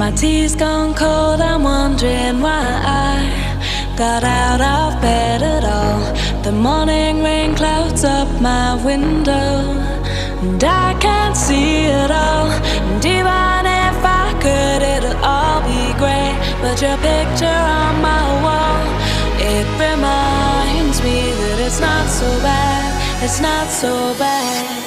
My tea's gone cold, I'm wondering why I got out of bed at all. The morning rain clouds up my window, and I can't see it all. And even if I could, it'll all be grey. But your picture on my wall, it reminds me that it's not so bad. It's not so bad.